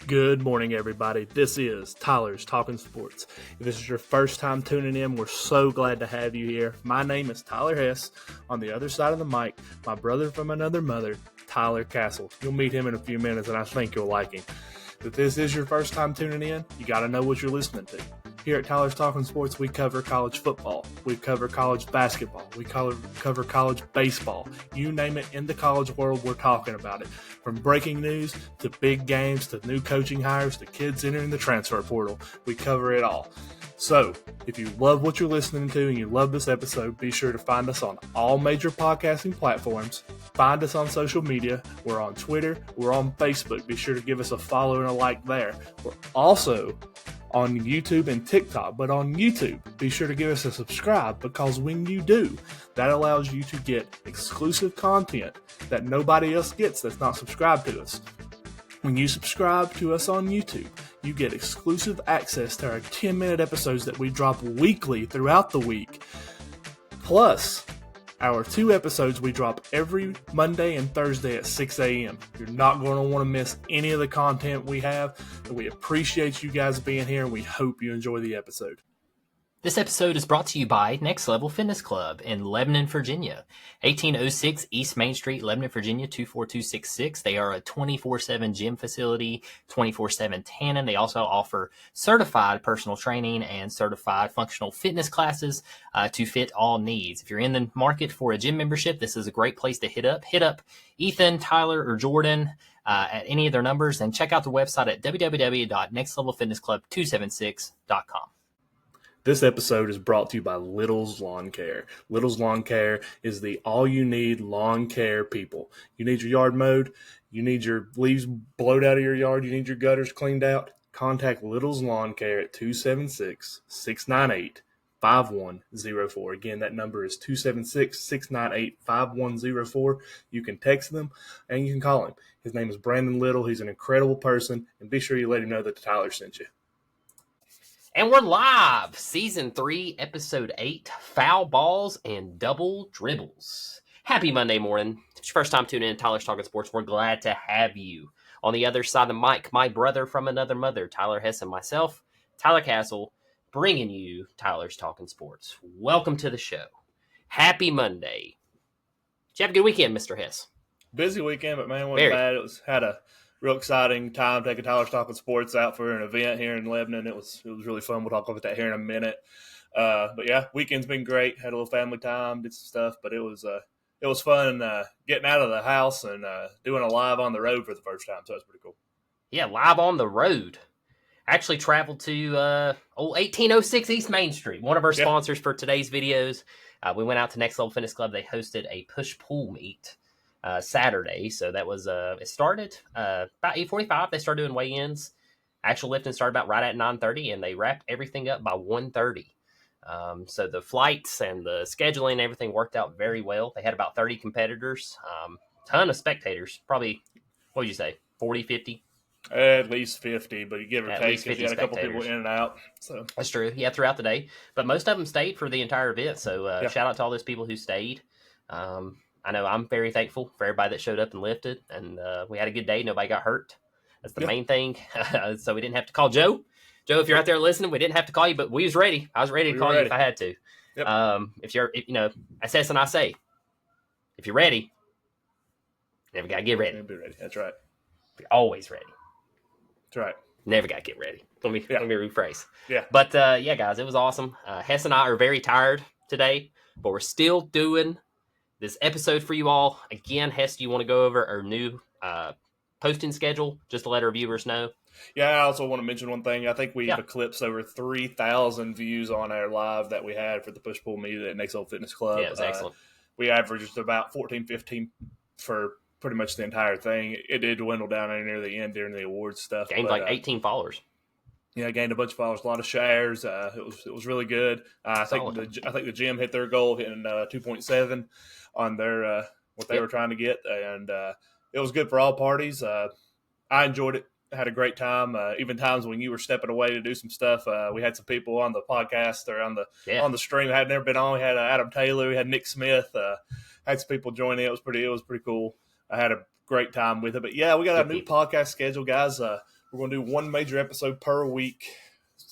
Good morning, everybody. This is Tyler's Talking Sports. If this is your first time tuning in, we're so glad to have you here. My name is Tyler Hess. On the other side of the mic, my brother from another mother, Tyler Castle. You'll meet him in a few minutes, and I think you'll like him. If this is your first time tuning in, you got to know what you're listening to. Here at Tyler's Talking Sports, we cover college football, we cover college basketball, we cover college baseball. You name it in the college world, we're talking about it. From breaking news to big games to new coaching hires to kids entering the transfer portal, we cover it all. So, if you love what you're listening to and you love this episode, be sure to find us on all major podcasting platforms. Find us on social media. We're on Twitter. We're on Facebook. Be sure to give us a follow and a like there. We're also on YouTube and TikTok, but on YouTube, be sure to give us a subscribe, because when you do, that allows you to get exclusive content that nobody else gets that's not subscribed to us. When you subscribe to us on YouTube, you get exclusive access to our 10-minute episodes that we drop weekly throughout the week. Plus, our 2 episodes we drop every Monday and Thursday at 6 a.m. You're not going to want to miss any of the content we have, and we appreciate you guys being here, and we hope you enjoy the episode. This episode is brought to you by Next Level Fitness Club in Lebanon, Virginia. 1806 East Main Street, Lebanon, Virginia, 24266. They are a 24/7 gym facility, 24/7 tanning. They also offer certified personal training and certified functional fitness classes to fit all needs. If you're in the market for a gym membership, this is a great place to hit up. Hit up Ethan, Tyler, or Jordan at any of their numbers, and check out their website at www.nextlevelfitnessclub276.com. This episode is brought to you by Little's Lawn Care. Little's Lawn Care is the all-you-need lawn care people. You need your yard mowed, you need your leaves blowed out of your yard, you need your gutters cleaned out, contact Little's Lawn Care at 276-698-5104. Again, that number is 276-698-5104. You can text them and you can call him. His name is Brandon Little. He's an incredible person, and be sure you let him know that Tyler sent you. And we're live, Season 3, Episode 8, Foul Balls and Double Dribbles. Happy Monday morning. If it's your first time tuning in to Tyler's Talking Sports, we're glad to have you. On the other side of the mic, my brother from another mother, Tyler Hess, and myself, Tyler Castle, bringing you Tyler's Talking Sports. Welcome to the show. Happy Monday. Did you have a good weekend, Mr. Hess? Busy weekend, but man, it wasn't bad. It had a real exciting time taking Tyler's Talking Sports out for an event here in Lebanon. It was really fun. We'll talk about that here in a minute. But yeah, weekend's been great. Had a little family time, did some stuff, but it was fun getting out of the house and doing a live on the road for the first time. So it's pretty cool. Yeah, live on the road. Actually traveled to 1806 East Main Street, one of our sponsors for today's videos. We went out to Next Level Fitness Club. They hosted a push-pull meet Saturday, so that was it started about 8:45. They started doing weigh-ins. Actual lifting started about right at 9:30, and they wrapped everything up by 1:30. So the flights and the scheduling and everything worked out very well. They had about 30 competitors, ton of spectators, probably, what would you say, 40, 50? At least 50, but you give or take because you had a couple people in and out. So that's true. Yeah, throughout the day, but most of them stayed for the entire event. So shout out to all those people who stayed. I know I'm very thankful for everybody that showed up and lifted, and we had a good day. Nobody got hurt. That's the main thing. So we didn't have to call Joe. Joe, if you're out there listening, we didn't have to call you, but we was ready. I was ready to call you if I had to. Yep. If as Hess and I say, if you're ready, never got to get ready. Be ready. That's right. You're always ready. That's right. Never got to get ready. Let me rephrase. Yeah. But guys, it was awesome. Hess and I are very tired today, but we're still doing this episode for you all. Again, Hess, do you want to go over our new posting schedule just to let our viewers know? Yeah, I also want to mention one thing. I think we've eclipsed over 3,000 views on our live that we had for the push-pull meet at Next Level Fitness Club. Yeah, it was excellent. We averaged about 14, 15 for pretty much the entire thing. It did dwindle down near the end during the awards stuff. Gained like 18 followers. Yeah, gained a bunch of followers, a lot of shares. It was really good. I think the gym hit their goal, hitting 2.7 on their what they were trying to get, and it was good for all parties. I enjoyed it. Had a great time. Even times when you were stepping away to do some stuff, we had some people on the podcast or on the stream I had never been on. We had Adam Taylor, we had Nick Smith, had some people join in. It was pretty cool. I had a great time with it. But yeah, we got a new podcast schedule, guys. We're going to do one major episode per week.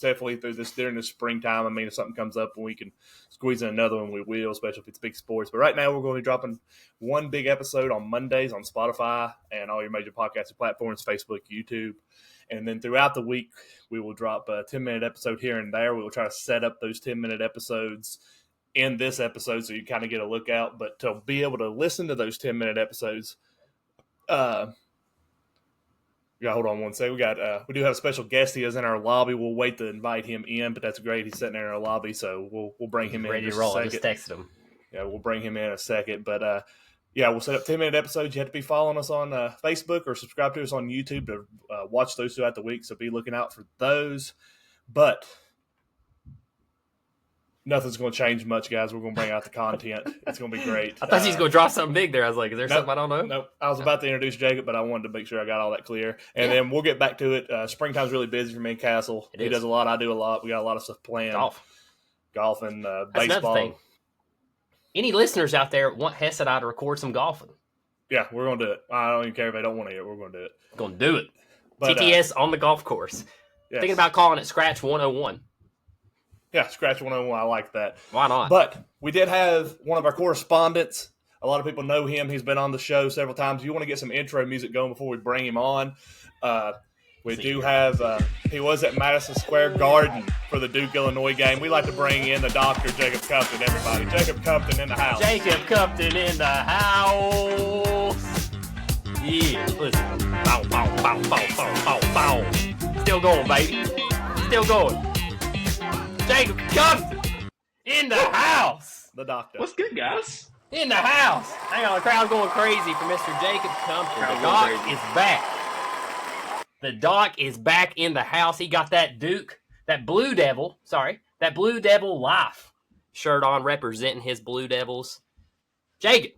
Definitely during the springtime. I mean, if something comes up and we can squeeze in another one, we will, especially if it's big sports. But right now, we're going to be dropping one big episode on Mondays on Spotify and all your major podcasting platforms, Facebook, YouTube. And then throughout the week, we will drop a 10-minute episode here and there. We will try to set up those 10-minute episodes in this episode so you kind of get a look out. But to be able to listen to those 10-minute episodes, hold on one second. We do have a special guest. He is in our lobby. We'll wait to invite him in, but that's great. He's sitting there in our lobby, so we'll bring him in. Ready to roll. I just texted him. Yeah, we'll bring him in a second. But we'll set up 10-minute episodes. You have to be following us on Facebook or subscribe to us on YouTube to watch those throughout the week. So be looking out for those. But nothing's going to change much, guys. We're going to bring out the content. It's going to be great. I thought he was going to drop something big there. I was like, is there something I don't know? Nope. I was about to introduce Jacob, but I wanted to make sure I got all that clear. And then we'll get back to it. Springtime's really busy for me and Castle. He does a lot. I do a lot. We got a lot of stuff planned. Golf and That's baseball. another thing. Any listeners out there want Hess and I to record some golfing? Yeah, we're going to do it. I don't even care if they don't want to hear it. We're going to do it. Going to do it. But, TTS on the golf course. Yes. Thinking about calling it Scratch 101. Yeah, Scratch 101. I like that. Why not? But we did have one of our correspondents. A lot of people know him. He's been on the show several times. You want to get some intro music going before we bring him on. We do have he was at Madison Square Garden for the Duke, Illinois game. We like to bring in the doctor, Jacob Compton, everybody. Jacob Compton in the house. Jacob Compton in the house. Yeah, listen. Bow, bow, bow, bow, bow, bow, bow. Still going, baby. Still going. Jacob Compton in the house. The doctor. What's good, guys? In the house. Hang on, the crowd's going crazy for Mr. Jacob Compton. The doc is back. The doc is back in the house. He got that Blue Devil Life shirt on representing his Blue Devils. Jacob,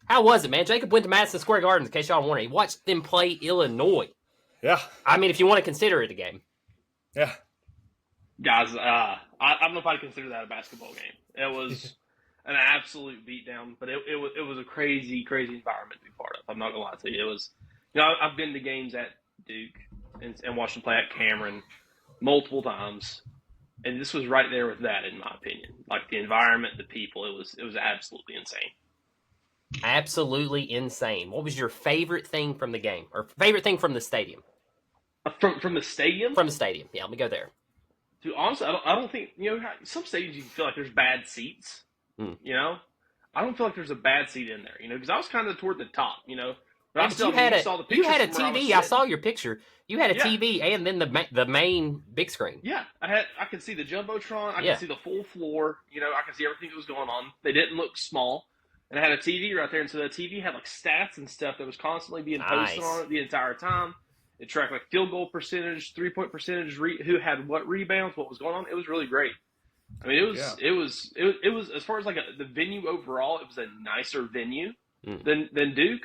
how was it, man? Jacob went to Madison Square Garden, in case y'all wondering. He watched them play Illinois. Yeah. I mean, if you want to consider it a game. Yeah. Guys, I don't know if I'd consider that a basketball game. It was an absolute beatdown, but it was a crazy, crazy environment to be part of. I'm not going to lie to you. It was, I've been to games at Duke and watched them play at Cameron multiple times, and this was right there with that, in my opinion. Like the environment, the people, it was absolutely insane. Absolutely insane. What was your favorite thing from the game, or favorite thing from the stadium? From the stadium? From the stadium. Yeah, let me go there. Dude, honestly, I don't think some stadiums you feel like there's bad seats. I don't feel like there's a bad seat in there. Because I was kind of toward the top. But you had a TV. I saw your picture. You had a TV and then the main big screen. Yeah, I could see the jumbotron. I could see the full floor. I could see everything that was going on. They didn't look small, and I had a TV right there. And so the TV had like stats and stuff that was constantly being posted on it the entire time. It tracked like field goal percentage, 3-point percentage, who had what rebounds, what was going on. It was really great. I mean, it was as far as like the venue overall, it was a nicer venue than Duke.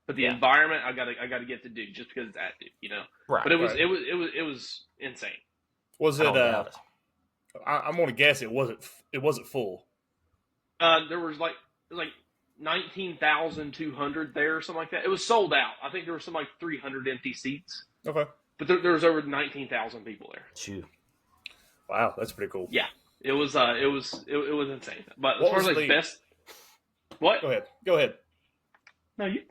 But the environment, I gotta get to Duke just because it's at Duke, Right. But it was insane. Was it? I'm gonna guess it wasn't full. There was like 19,200 there or something like that. It was sold out. I think there were some like 300 empty seats. Okay. But there was over 19,000 people there. Shoot. Wow, that's pretty cool. Yeah, it was insane. But as far as like best, what? Go ahead. No, you.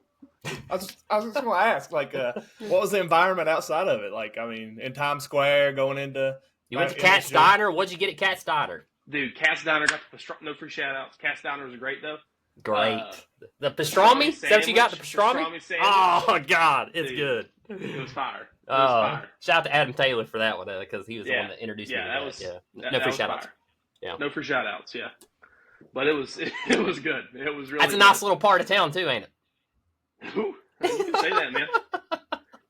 I was just going to ask, like, what was the environment outside of it? Like, I mean, in Times Square, going into... You went to Cat's Diner? What'd you get at Cat's Diner? Dude, Cat's Diner got the pastrami. No free shout-outs. Cat's Diner was great, though. Great. The pastrami? Is that what you got, the pastrami? Oh, God, it's good. It was fire. Fire. Shout out to Adam Taylor for that one, because he was the one that introduced me to that. No free shout-outs. Yeah. No free shout-outs, yeah. But it was good. It was really That's a nice little part of town, too, ain't it? Ooh, you can say that, man.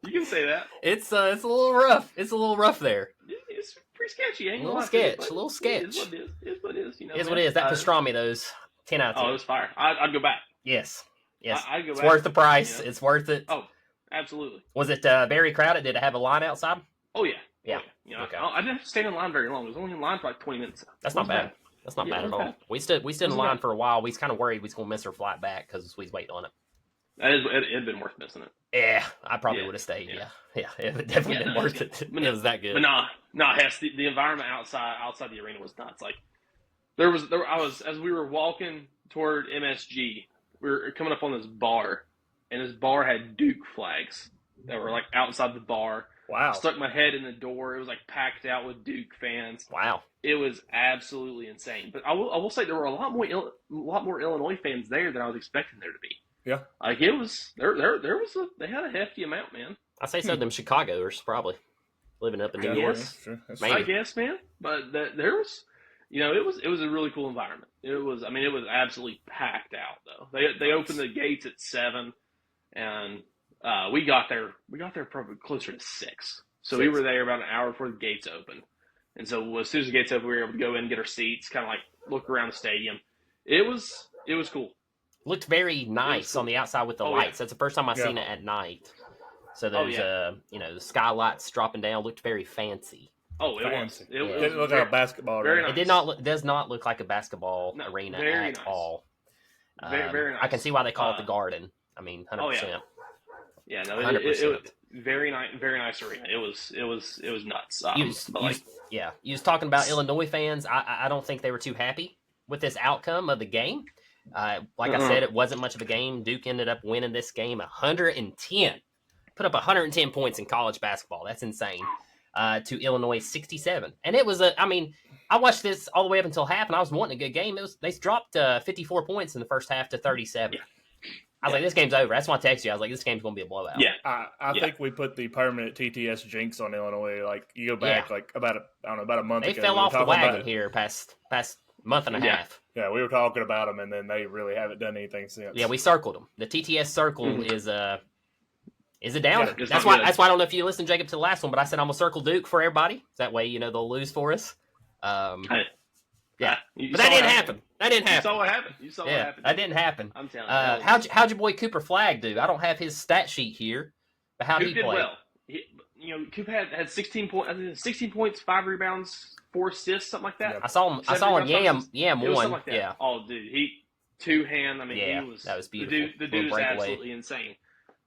You can say that. It's a little rough. It's a little rough there. It's pretty sketchy. A little sketch. It is what it is. It is what it is. It's what it is. That pastrami, those 10 out of 10. Oh, it was fire. I'd go back. Yes. I'd go it's back. Worth the price. It's worth it. Oh, absolutely. Was it very crowded? Did it have a line outside? Oh yeah. Yeah. Okay. I didn't have to stand in line very long. I was only in line for like 20 minutes. That's not bad. That's not bad at all. We stood in line for a while. We was kind of worried we was going to miss our flight back because we was waiting on it. It'd been worth missing it. Yeah, I probably would have stayed. Yeah, it would definitely been worth it. It was that good. But Hess, the environment outside the arena was nuts. Like as we were walking toward MSG, we were coming up on this bar, and this bar had Duke flags that were like outside the bar. Wow! I stuck my head in the door. It was like packed out with Duke fans. Wow! It was absolutely insane. But I will say there were a lot more Illinois fans there than I was expecting there to be. Yeah, like it was they had a hefty amount, man. I say so. Them Chicagoers probably living up in New York. I guess, man. But there was, it was a really cool environment. It was absolutely packed out though. They opened the gates at 7, and we got there probably closer to 6. So we were there about an hour before the gates opened. And so as soon as the gates opened, we were able to go in and get our seats, kind of like look around the stadium. It was cool. Looked very nice on the outside with the lights. Yeah. That's the first time I've seen it at night. So those, the skylights dropping down looked very fancy. Oh, it was. It didn't look like a basketball arena. Nice. It does not look like a basketball arena at all. Very nice. I can see why they call it the Garden. 100%. Oh, yeah. Yeah, no, 100%. It very nice arena. It was nuts. You was talking about Illinois fans. I don't think they were too happy with this outcome of the game. Like I said, it wasn't much of a game. Duke ended up winning this game 110. Put up 110 points in college basketball. That's insane. To Illinois 67. And it was I watched this all the way up until half, and I was wanting a good game. They dropped 54 points in the first half to 37. Yeah. I was like, this game's over. That's why I texted you. I was like, this game's going to be a blowout. Yeah. I think we put the permanent TTS jinx on Illinois. Like, you go back about a month ago. They fell off the wagon here past month and a half. Yeah, we were talking about them, and then they really haven't done anything since. Yeah, we circled them. The TTS circle is a downer. Yeah, that's why I don't know if you listened, Jacob, to the last one, but I said I'm going to circle Duke for everybody. That way, they'll lose for us. Yeah, but that didn't happen. That didn't happen. You saw what happened. What happened. That didn't happen. I'm telling you. How'd your boy Cooper Flagg do? I don't have his stat sheet here, but how he did played? Well. Cooper had 16 points. 16 points, 5 rebounds, 4 assists, something like that. Yeah. I saw him yam one. Like that. Yeah. Oh, dude, he 2-hand. That was beautiful. The dude was absolutely insane.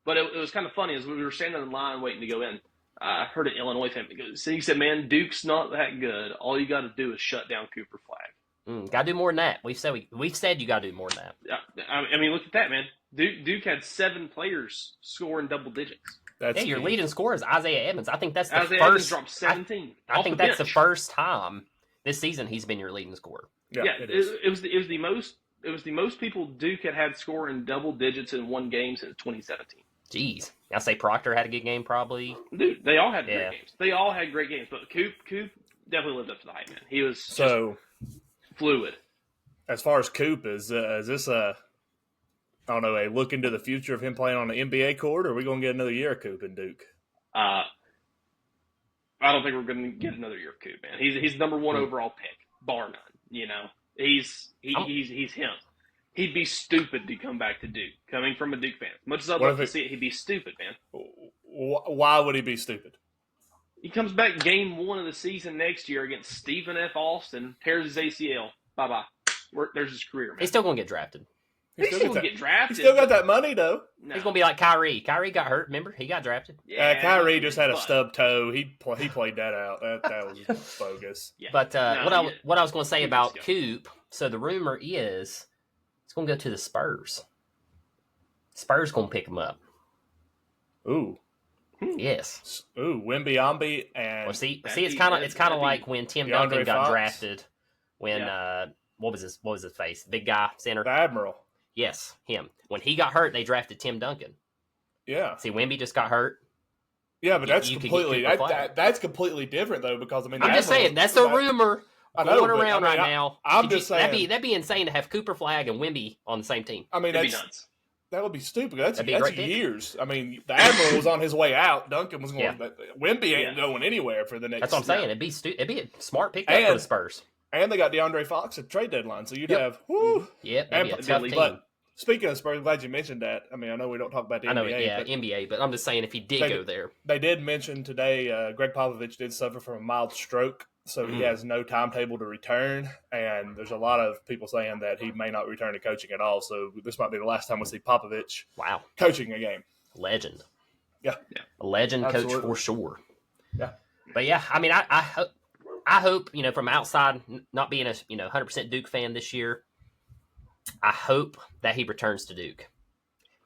But it was kind of funny as we were standing in line waiting to go in. I heard an Illinois fan. He said, "Man, Duke's not that good. All you got to do is shut down Cooper Flagg. Got to do more than that. We've said you got to do more than that. Yeah, look at that, man. Duke had 7 players scoring double digits. Your leading scorer is Isaiah Evans. I think that's the Isaiah first. Evans dropped 17. I think that's the first time this season he's been your leading scorer. Yeah, it was the most people Duke had scoring double digits in one game since 2017. Jeez. I say Proctor had a good game, probably. Dude, they all had great games. They all had great games, but Coop definitely lived up to the hype, man. He was fluid. As far as Coop, is this a look into the future of him playing on the NBA court, or are we going to get another year of Coop in Duke? I don't think we're going to get another year of Coop, man. He's the number 1 overall pick, bar none. He's him. He'd be stupid to come back to Duke, coming from a Duke fan. Much as I'd love to see it, he'd be stupid, man. Why would he be stupid? He comes back game 1 of the season next year against Stephen F. Austin, tears his ACL. Bye-bye. There's his career, man. He's still going to get drafted. He's still going to get drafted. He still got that money, though. No. He's going to be like Kyrie. Kyrie got hurt, remember? He got drafted. Yeah, Kyrie just had a stub toe. He played that out. That was bogus. Yeah. But what I was going to say about Coop, so the rumor is it's going to go to the Spurs. Spurs going to pick him up. Ooh. Yes. Ooh, Wembyambi and it's kind of like when Tim Duncan got drafted. When what was his face? Big guy center. The Admiral. Yes, him. When he got hurt, they drafted Tim Duncan. Yeah. See, Wemby just got hurt. Yeah, but that's completely different though, because I'm just saying that's a rumor going around right now. I'm just saying that'd be insane to have Cooper Flagg and Wemby on the same team. I mean, that'd be nuts. That would be stupid. That's years. I mean, the Admiral was on his way out. Duncan was going. Yeah. Wemby ain't going anywhere for the next. That's what I'm saying. It'd be a smart pickup for the Spurs. And they got DeAndre Fox at trade deadline, so you'd have. Whoo, a tough team. But speaking of Spurs, I'm glad you mentioned that. I mean, I know we don't talk about the NBA. NBA, but I'm just saying if he did go there. They did mention today. Greg Popovich did suffer from a mild stroke so he has no timetable to return, and there's a lot of people saying that he may not return to coaching at all. So this might be the last time we see Popovich coaching a game. Legend. Yeah. A legend coach for sure. Yeah. But yeah, I mean, I hope, from outside, not being a 100% Duke fan this year, I hope that he returns to Duke.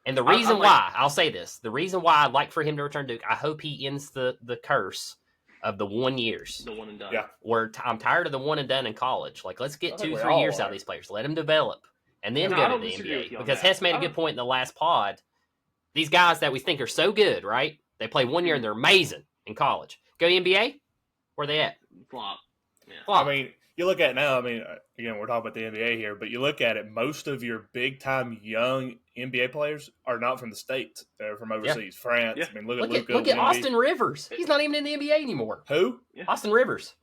And the reason why, I'll say this, the reason why I'd like for him to return to Duke, I hope he ends the curse of the 1 years. The one and done. Yeah. Where I'm tired of the one and done in college. Like, let's get 2-3 years out of these players. Let them develop. And then go to the NBA. Because Hess made a good point in the last pod. These guys that we think are so good, right? They play 1 year and they're amazing in college. Go NBA? Where they at? Flop. Yeah. I mean, you look at it now, again, we're talking about the NBA here, but you look at it, most of your big-time young NBA players are not from the States. They're from overseas, France. Yeah. I mean, look at Luka. Look at Austin Rivers. He's not even in the NBA anymore. Who? Yeah. Austin Rivers.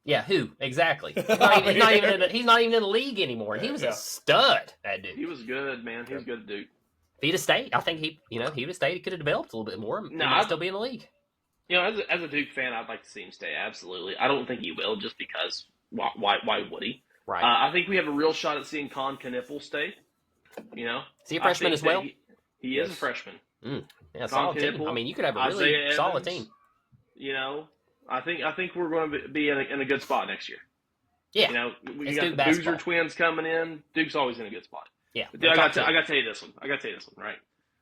Yeah, who? Exactly. He's not even in the league anymore. And he was a stud, that dude. He was good, man. He was good at Duke. If he'd have stayed, I think he would have stayed. He could have developed a little bit more. He might still be in the league. As a Duke fan, I'd like to see him stay. Absolutely. I don't think he will, just because. Why would he? Right. I think we have a real shot at seeing Con Kniffel stay. Is he a freshman as well? He is a freshman. Yeah, solid team. I mean, you could have a really solid team. I think we're going to be in a good spot next year. Yeah. We got the Boozer twins coming in. Duke's always in a good spot. Yeah. But I got to tell you this one. Right?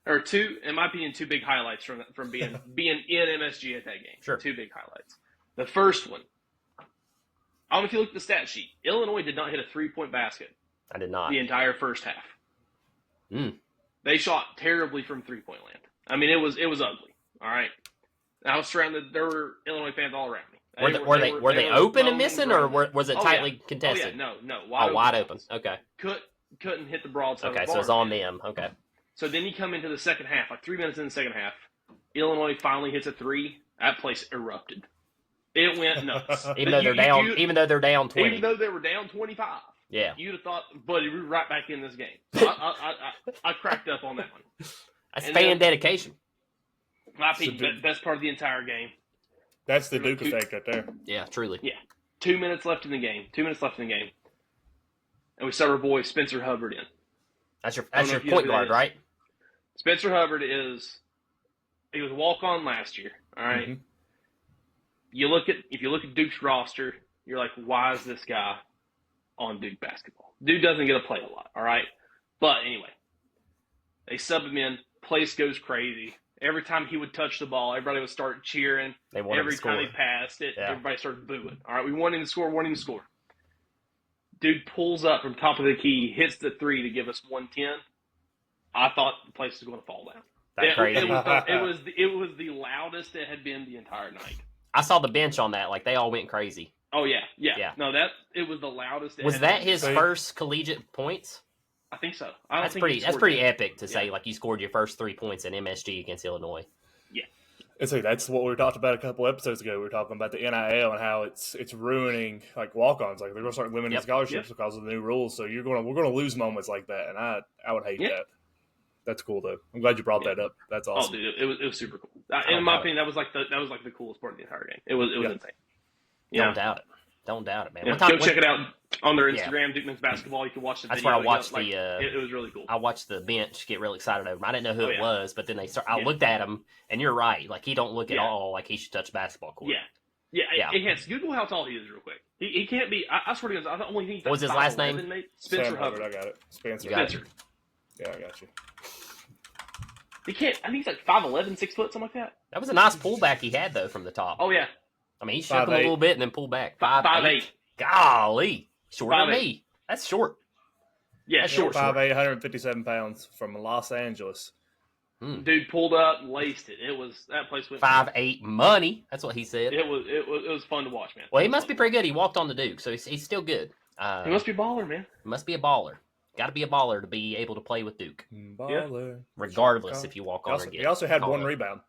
Or two, in my opinion, two big highlights from being in MSG at that game. Sure. Two big highlights. The first one, I don't know if you look at the stat sheet. Illinois did not hit a 3-point basket. I did not. The entire first half. They shot terribly from 3-point land. I mean, it was ugly. All right. I was surrounded. There were Illinois fans all around me. Were they open and missing, or was it tightly contested? No, wide open. Okay. Couldn't hit the broadside. Okay, so it's on them. Okay. So then you come into the second half, like 3 minutes in the second half. Illinois finally hits a three. That place erupted. It went nuts. Even though they're down 20. Even though they were down 25. Yeah. You'd have thought, buddy, we're right back in this game. So I cracked up on that one. That's fan dedication. I think best part of the entire game. That's the Duke effect right there. Yeah, truly. Yeah. 2 minutes left in the game. And we sub our boy Spencer Hubbard in. That's your point guard, right? Spencer Hubbard he was a walk-on last year. All right. Mm-hmm. If you look at Duke's roster, you're like, why is this guy on Duke basketball? Duke doesn't get to play a lot. All right. But anyway, they sub him in. Place goes crazy. Every time he would touch the ball, everybody would start cheering. Every time he passed it, everybody started booing. All right, we want him to score, Dude pulls up from top of the key, hits the three to give us 110. I thought the place was going to fall down. That's crazy. It was the loudest it had been the entire night. I saw the bench on that. Like, they all went crazy. Oh, yeah. No, it was the loudest. Was that his first collegiate points? I think so. That's pretty epic to say, like, you scored your first 3 points in MSG against Illinois. Yeah. And so that's what we talked about a couple episodes ago. We were talking about the NIL and how it's ruining, like, walk-ons. Like, they're going to start limiting scholarships because of the new rules. So we're going to lose moments like that, and I would hate that. That's cool, though. I'm glad you brought that up. That's awesome. Oh, dude, it was super cool. In my opinion, that was like the coolest part of the entire game. It was insane. Don't doubt it, man. Yeah, go check it out on their Instagram, Duke Men's Basketball. You can watch the video. That's where I watched it was really cool. I watched the bench get real excited over him. I didn't know who it was, but then I looked at him, and you're right. Like, he don't look at all like he should touch basketball court. Yeah. Google how tall he is real quick. He can't be. I swear to God, I only think. What was his last name? Spencer Hubbard. I got it. Spencer. Yeah, I got you. He can't. I think he's like 5'11", 6 foot, something like that. That was a nice pullback he had though from the top. Oh yeah. I mean, he shook him a little bit and then pulled back. 5'8". Golly, shorter than me. That's short. Yeah, that's short. 5'8", 157 pounds from Los Angeles. Dude pulled up and laced it. That place went 5'8" money. That's what he said. It was fun to watch, man. Well, he must be pretty good. He walked on the Duke, so he's still good. He must be a baller, man. He must be a baller. Got to be a baller to be able to play with Duke. Baller. Regardless if you walk on or get. He also had one rebound.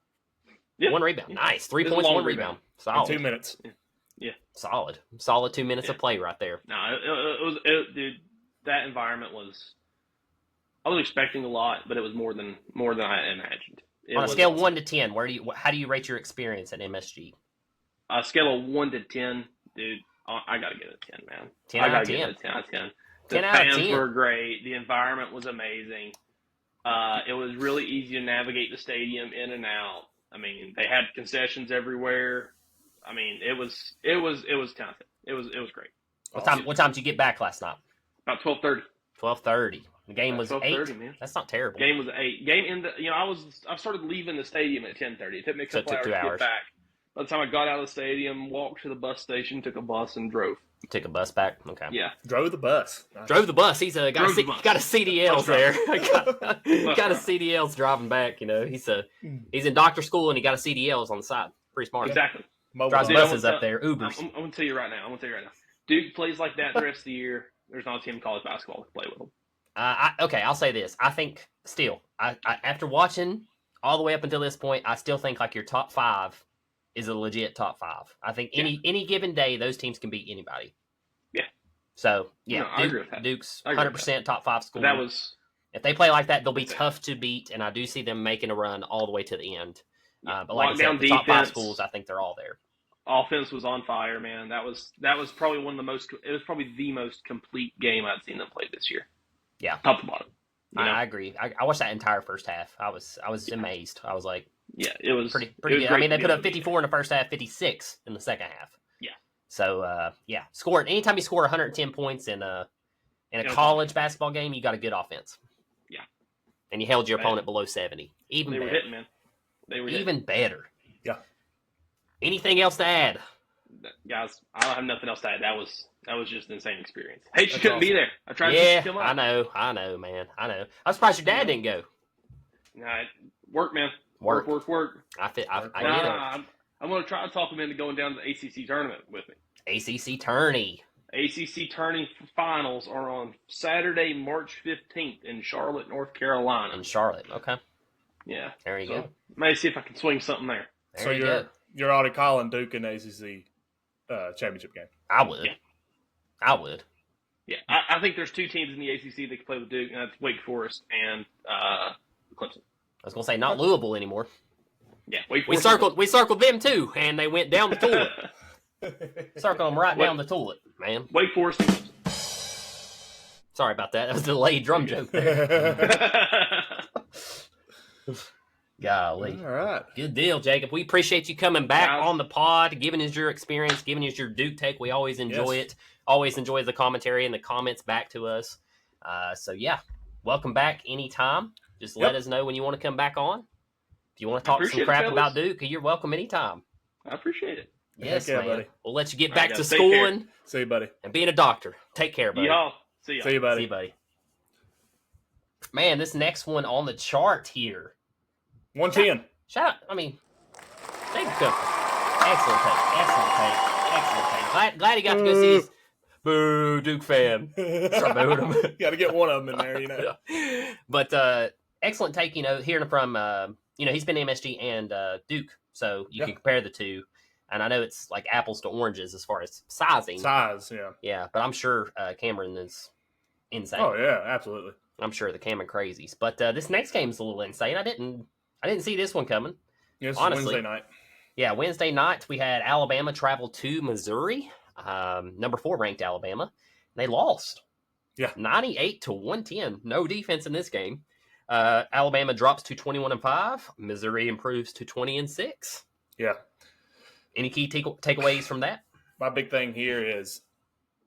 Yeah. 1 rebound. Nice. 3 points, 1 rebound. Solid. In 2 minutes. Yeah. Solid 2 minutes of play right there. No, dude, that environment was. I was expecting a lot, but it was more than I imagined. On a scale of 1 to 10, how do you rate your experience at MSG? Scale of 1 to 10, dude. I gotta give it a 10, man. 10 out of 10. Give it a 10 out of 10. 10 The out of fans 10. were great. The environment was amazing. It was really easy to navigate the stadium in and out. I mean, they had concessions everywhere. I mean, it was 10 out of 10. It was great. What time did you get back last night? About 12:30. 12:30. The game was 8. Man. That's not terrible. Game was 8. Game in the I started leaving the stadium at 10:30. It took me a couple hours to get back. By the time I got out of the stadium, walked to the bus station, took a bus, and drove. Took a bus back? Okay. Yeah. Drove the bus. Nice. Drove the bus. He's got a CDLs there. got a CDLs driving back, He's in doctor school and he got a CDLs on the side. Pretty smart. Exactly. Drives buses up there, Ubers. I'm going to tell you right now. Duke plays like that the rest of the year. There's not a team in college basketball to play with them. I'll say this. I think still, after watching all the way up until this point, I still think like your top 5 is a legit top 5. I think any given day, those teams can beat anybody. Yeah. So, yeah, I agree with that. Duke's 100% top 5 school. If they play like that, they'll be tough to beat, and I do see them making a run all the way to the end. Yeah. But like I said, the top 5 schools, I think they're all there. Offense was on fire, man. That was probably it was probably the most complete game I'd seen them play this year. Yeah. Top to bottom. I agree. I watched that entire first half. I was amazed. I was like, yeah, it was pretty good. I mean, they put up 54 in the first half, 56 in the second half. Yeah. So anytime you score 110 points in a college basketball game, you got a good offense. Yeah. And you held your opponent below 70. They were hitting, man. They were even better. Yeah. Anything else to add? Guys, I don't have nothing else to add. That was just an insane experience. Hey, you couldn't be there. I tried to come up. I know, man. I know. I'm surprised your dad didn't go. Nah, work, man. Work. I get it. I'm going to try to talk him into going down to the ACC tournament with me. ACC tourney. ACC tourney finals are on Saturday, March 15th in Charlotte, North Carolina. In Charlotte, okay. Yeah. There you go. Maybe see if I can swing something there. So you're already calling Duke an ACC championship game. I would. Yeah. I would. Yeah, I think there's 2 teams in the ACC that can play with Duke, and that's Wake Forest and Clemson. I was gonna say not Louisville anymore. Yeah, Wake Forest. We circled them too, and they went down the toilet. Circled them right down the toilet, man. Wake Forest. Sorry about that. That was a delayed drum joke there. Golly. All right. Good deal, Jacob. We appreciate you coming back on the pod, giving us your experience, giving us your Duke take. We always enjoy it. Always enjoy the commentary and the comments back to us. Welcome back anytime. Just let us know when you want to come back on. If you want to talk some crap about Duke, you're welcome anytime. I appreciate it. Yes, man. Buddy. We'll let you get back to schooling. See you, buddy. And being a doctor. Take care, buddy. Y'all. See you, buddy. See you, buddy. Man, this next one on the chart here. 110. Shout out. I mean, David Cooper. Excellent take. Glad he got to go see his boo Duke fan. Start booing him. Got to get one of them in there, But excellent take. Hearing from he's been MSG and Duke, so you can compare the two. And I know it's like apples to oranges as far as sizing. Size, yeah. Yeah, but I'm sure Cameron is insane. Oh yeah, absolutely. I'm sure the Cameron crazies. But this next game is a little insane. I didn't see this one coming. Yes, honestly. Wednesday night. Yeah, Wednesday night we had Alabama travel to Missouri, number 4 ranked Alabama. They lost. Yeah, 98-110. No defense in this game. Alabama drops to 21-5. Missouri improves to 20-6. Yeah. Any key takeaways from that? My big thing here is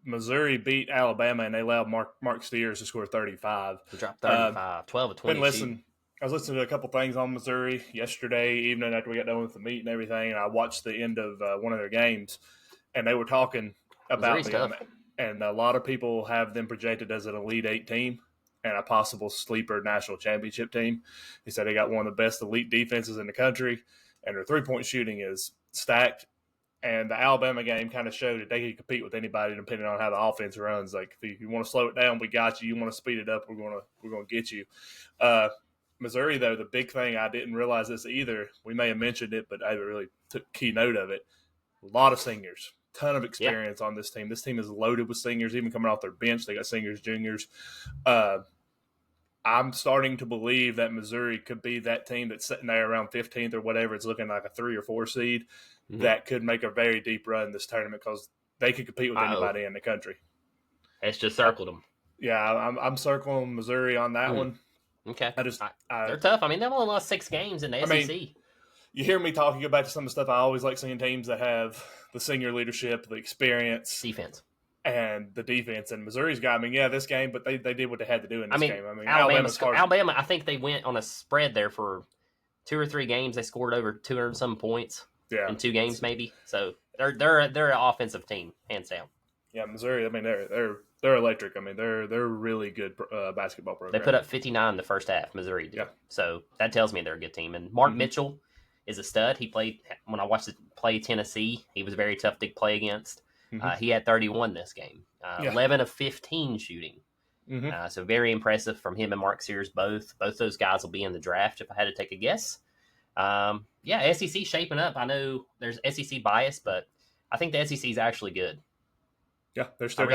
Missouri beat Alabama and they allowed Mark Steers to score 35. He dropped 35, 12 of 20. I was listening to a couple things on Missouri yesterday evening after we got done with the meet and everything, and I watched the end of one of their games, and they were talking about them. And a lot of people have them projected as an Elite 8 team and a possible sleeper national championship team. He said they got one of the best elite defenses in the country, and their three-point shooting is stacked. And the Alabama game kind of showed that they could compete with anybody depending on how the offense runs. Like if you want to slow it down, we got you. You want to speed it up, we're gonna get you. Missouri, though, the big thing, I didn't realize this either. We may have mentioned it, but I really took key note of it. A lot of seniors, ton of experience on this team. This team is loaded with seniors, even coming off their bench. They got seniors, juniors. I'm starting to believe that Missouri could be that team that's sitting there around 15th or whatever. It's looking like a 3 or 4 seed that could make a very deep run in this tournament because they could compete with anybody in the country. It's just circled them. Yeah, I'm circling Missouri on that one. Okay. They're tough. I mean, they've only lost 6 games in the SEC. Mean, you hear me talking about some of the stuff. I always like seeing teams that have the senior leadership, the experience, defense, and the defense. And Missouri's got, this game, but they did what they had to do in this game. Alabama, I think they went on a spread there for 2 or 3 games. They scored over 200 some points in 2 games, maybe. So they're an offensive team, hands down. Yeah, Missouri. They're electric. They're really good basketball program. They put up 59 in the first half. Missouri did. Yeah. So that tells me they're a good team. And Mark Mitchell is a stud. He played when I watched it play Tennessee. He was very tough to play against. He had 31 this game. 11 of 15 shooting. So very impressive from him and Mark Sears both. Both those guys will be in the draft if I had to take a guess. SEC shaping up. I know there's SEC bias, but I think the SEC is actually good. Yeah, they still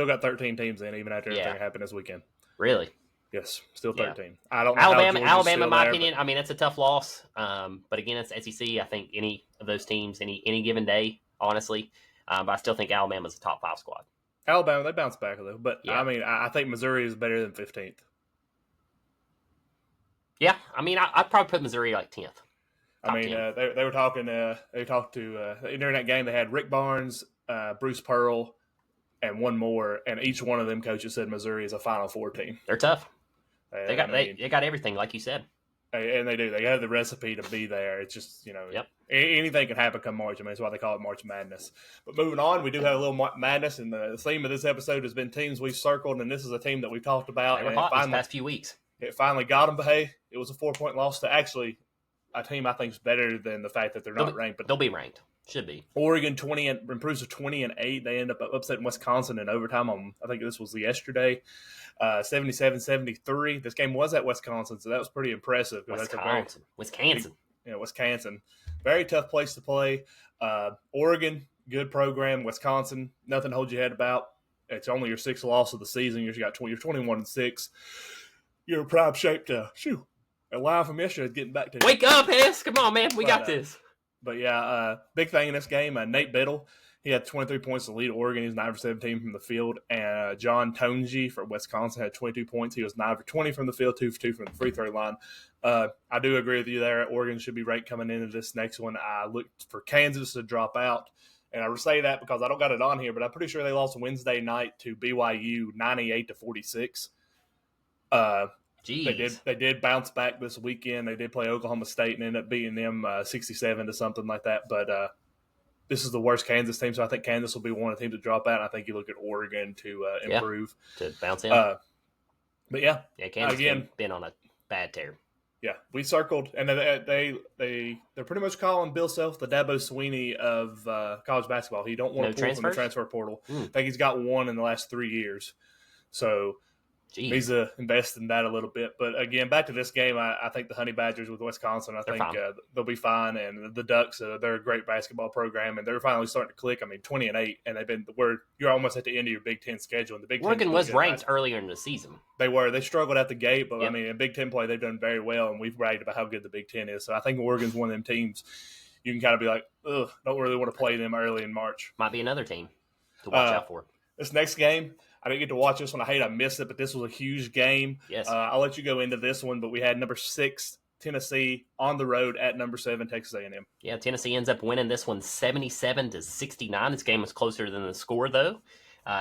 got 13 teams in even after everything happened this weekend. Really? Yes, still 13. I don't know Alabama, in my opinion, that's a tough loss. But again, it's SEC. I think any of those teams, any given day, honestly. But I still think Alabama's a top 5 squad. Alabama, they bounce back a little, but I think Missouri is better than 15th. Yeah, I'd probably put Missouri like 10th. They were talking. They talked to during that game. They had Rick Barnes, Bruce Pearl, and one more, and each one of them coaches said Missouri is a Final Four team. They're tough. They got everything, like you said. And they do. They have the recipe to be there. It's just, anything can happen come March. That's why they call it March Madness. But moving on, we do have a little madness, and the theme of this episode has been teams we've circled, and this is a team that we've talked about. They were hot these past few weeks. It finally got them, but hey, it was a 4-point loss to actually a team I think is better than the fact that they're not ranked. But they'll be ranked. Should be. Oregon improves to 20-8. They end up upsetting Wisconsin in overtime on, I think this was yesterday, 77-73. This game was at Wisconsin, so that was pretty impressive. Wisconsin. Very tough place to play. Oregon, good program. Wisconsin, nothing to hold your head about. It's only your 6th loss of the season. You're 21-6. You're in prime shape to a line from yesterday getting back to. Wake up, Hess! Come on, man. We got this. But big thing in this game, Nate Biddle, he had 23 points to lead Oregon. He was 9 for 17 from the field. And John Tonji for Wisconsin had 22 points. He was 9 for 20 from the field, 2 for 2 from the free throw line. I do agree with you there. Oregon should be ranked coming into this next one. I looked for Kansas to drop out. And I say that because I don't got it on here, but I'm pretty sure they lost Wednesday night to BYU 98-46. They did bounce back this weekend. They did play Oklahoma State and ended up beating them 67 to something like that. But this is the worst Kansas team, so I think Kansas will be one of the teams to drop out. And I think you look at Oregon to improve. To bounce in. But Kansas again been on a bad tear. Yeah, we circled, and they're pretty much calling Bill Self the Dabo Sweeney of college basketball. He don't want to pull from the transfer portal. I think he's got one in the last 3 years. So needs to invest in that a little bit. But again, back to this game, I think the Honey Badgers with Wisconsin, I think they'll be fine. And the Ducks, they're a great basketball program, and they're finally starting to click. 20-8, and they've been you're almost at the end of your Big Ten schedule. And the Big Ten Oregon was ranked earlier in the season. They were. They struggled at the gate, but in Big Ten play, they've done very well, and we've bragged about how good the Big Ten is. So I think Oregon's one of them teams you can kind of be like, ugh, don't really want to play them early in March. Might be another team to watch out for. This next game, I didn't get to watch this one. I missed it, but this was a huge game. Yes. I'll let you go into this one, but we had number 6 Tennessee on the road at number 7 Texas A&M. Yeah, Tennessee ends up winning this one 77-69. This game was closer than the score, though.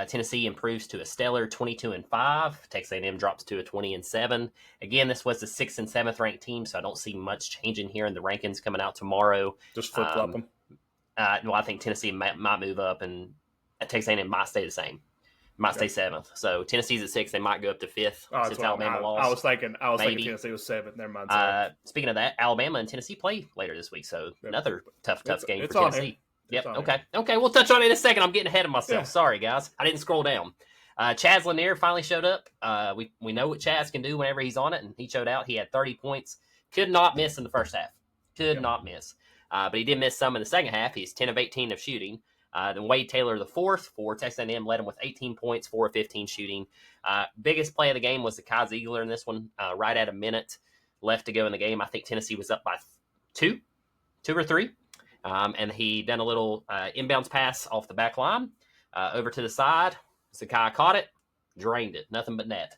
Tennessee improves to a stellar 22-5. Texas A&M drops to a 20-7. Again, this was the 6th and 7th ranked team, so I don't see much changing here in the rankings coming out tomorrow. Just flip-flop them. I think Tennessee might move up, and Texas A&M might stay the same. Might stay 7th. So Tennessee's at 6th. They might go up to 5th since Alabama lost. I was thinking Tennessee was 7th. Never mind. Speaking of that, Alabama and Tennessee play later this week. So another tough game for Tennessee. Yep. Okay. We'll touch on it in a second. I'm getting ahead of myself. Yeah. Sorry, guys. I didn't scroll down. Chaz Lanier finally showed up. We know what Chaz can do whenever he's on it, and he showed out. He had 30 points. Could not miss in the first half. Could not miss. But he did miss some in the second half. He's 10 of 18 of shooting. Then Wade Taylor the fourth for Texas A&M led him with 18 points, 4 of 15 shooting. Biggest play of the game was the Kai Ziegler in this one. Right at a minute left to go in the game. I think Tennessee was up by two or three. And he done a little inbounds pass off the back line over to the side. Zakai caught it, drained it, nothing but net.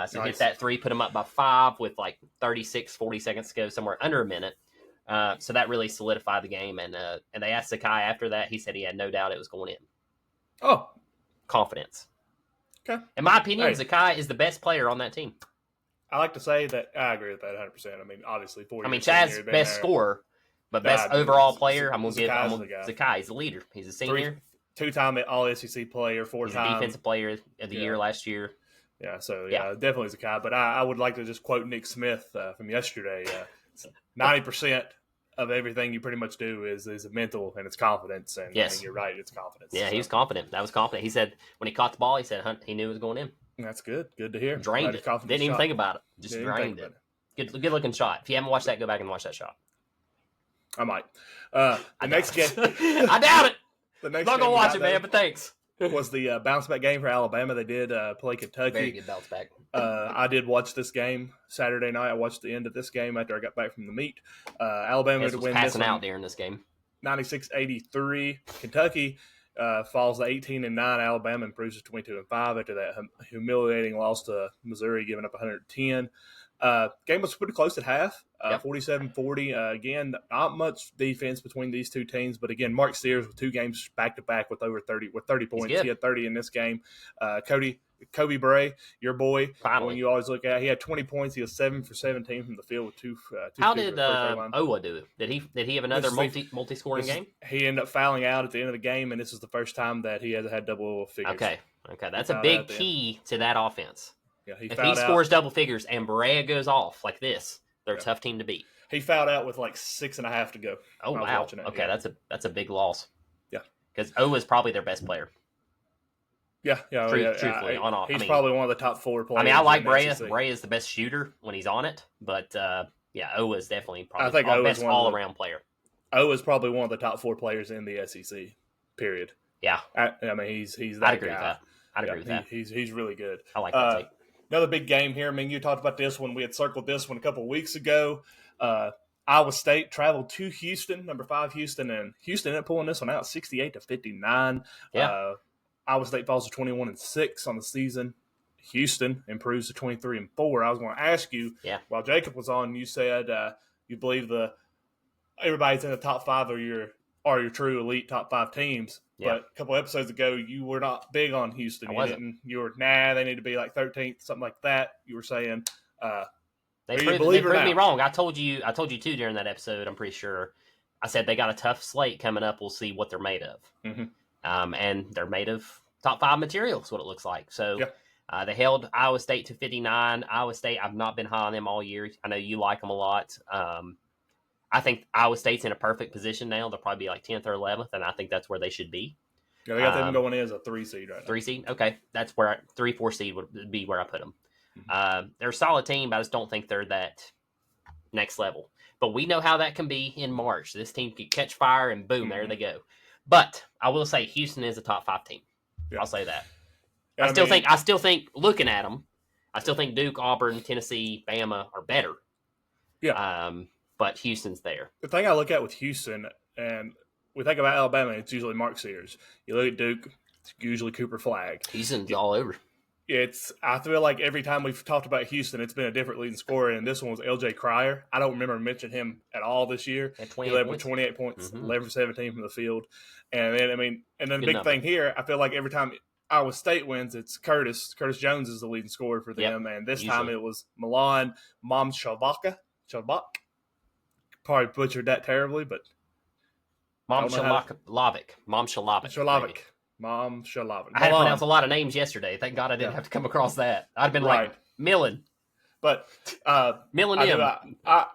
So hit that three, put him up by 5 with like 36, 40 seconds to go, somewhere under a minute. So that really solidified the game. And they asked Zakai after that. He said he had no doubt it was going in. Oh. Confidence. Okay. In my opinion, Zakai is the best player on that team. I like to say that I agree with that 100%. I mean, obviously, Chad's best scorer, but best overall player, I'm going to give Zakai. He's the leader. He's a senior. Two-time All-SEC player, four-time defensive player of the year last year. Yeah, so definitely Zakai. But I would like to just quote Nick Smith from yesterday. 90% of everything you pretty much do is mental and it's confidence. And yes. I mean, you're right, it's confidence. Yeah, he was confident. That was confident. He said when he caught the ball, he said he knew it was going in. That's good. Good to hear. Drained it. Didn't even think about it. Just drained it. Good looking shot. If you haven't watched that, go back and watch that shot. I might. Next game. I doubt it. I'm not going to watch it, man, but thanks. Was the bounce back game for Alabama. They did play Kentucky. Very good bounce back. I did watch this game Saturday night. I watched the end of this game after I got back from the meet. Alabama to win this one. Out during this game. 96-83. Kentucky falls to 18-9. Alabama improves to 22-5 after that humiliating loss to Missouri, giving up 110. Game was pretty close at half, 47-40. Again, not much defense between these two teams, but again, Mark Sears with 2 games back-to-back with over 30 points. He had 30 in this game. Kobe Bray, your boy, when you always look at, he had 20 points. He was 7 for 17 from the field with two. How did Owa do it? Did he have another multi-scoring game? He ended up fouling out at the end of the game, and this is the first time that he has had double figures. Okay, that's a big key to that offense. Yeah, if he scores double figures and Barea goes off like this, they're a tough team to beat. He fouled out with like 6.5 to go. Oh wow! Okay, that's a big loss. Yeah, because Owa is probably their best player. Yeah, truthfully, he's probably one of the top 4 players. I mean, I like Brea. Brea is the best shooter when he's on it, but Owa is definitely probably the best all-around player. Owa is probably one of the top 4 players in the SEC. Period. Yeah, I mean, he's that I'd agree guy. I'd agree with that. He's really good. I like that take. Another big game here. I mean, you talked about this one. We had circled this one a couple of weeks ago. Iowa State traveled to Houston, number 5 Houston, and Houston ended up pulling this one out 68-59. Yeah. Iowa State falls to 21-6 on the season. Houston improves to 23-4. I was going to ask you, while Jacob was on, you said you believe everybody's in the top 5 are your true elite top 5 teams. Yeah. But a couple episodes ago, you were not big on Houston. You were, they need to be like 13th, something like that. You were saying, they proved me wrong. I told you too during that episode. I'm pretty sure. I said they got a tough slate coming up. We'll see what they're made of. Mm-hmm. And they're made of top 5 material. Is what it looks like. So they held Iowa State to 59. Iowa State, I've not been high on them all year. I know you like them a lot. I think Iowa State's in a perfect position now. They'll probably be like 10th or 11th, and I think that's where they should be. Yeah, they got them going in as a 3 seed right now. 3 seed? Okay. That's where 3-4 seed would be where I put them. Mm-hmm. They're a solid team, but I just don't think they're that next level. But we know how that can be in March. This team can catch fire, and boom, there they go. But I will say Houston is a top 5 team. Yeah. I'll say that. I still think looking at them, I still think Duke, Auburn, Tennessee, Bama are better. Yeah. But Houston's there. The thing I look at with Houston, and we think about Alabama, it's usually Mark Sears. You look at Duke, it's usually Cooper Flagg. Houston's all over. I feel like every time we've talked about Houston, it's been a different leading scorer, and this one was L.J. Cryer. I don't remember mentioning him at all this year. He led with 28 points, 11 for 17 from the field. And then, the big thing here, I feel like every time Iowa State wins, it's Curtis. Curtis Jones is the leading scorer for them, and this time it was Milan Momshalvak. Probably butchered that terribly, but Momshalavic. I had to pronounce a lot of names yesterday. Thank God I didn't have to come across that. I'd been like Millen. But Millen. I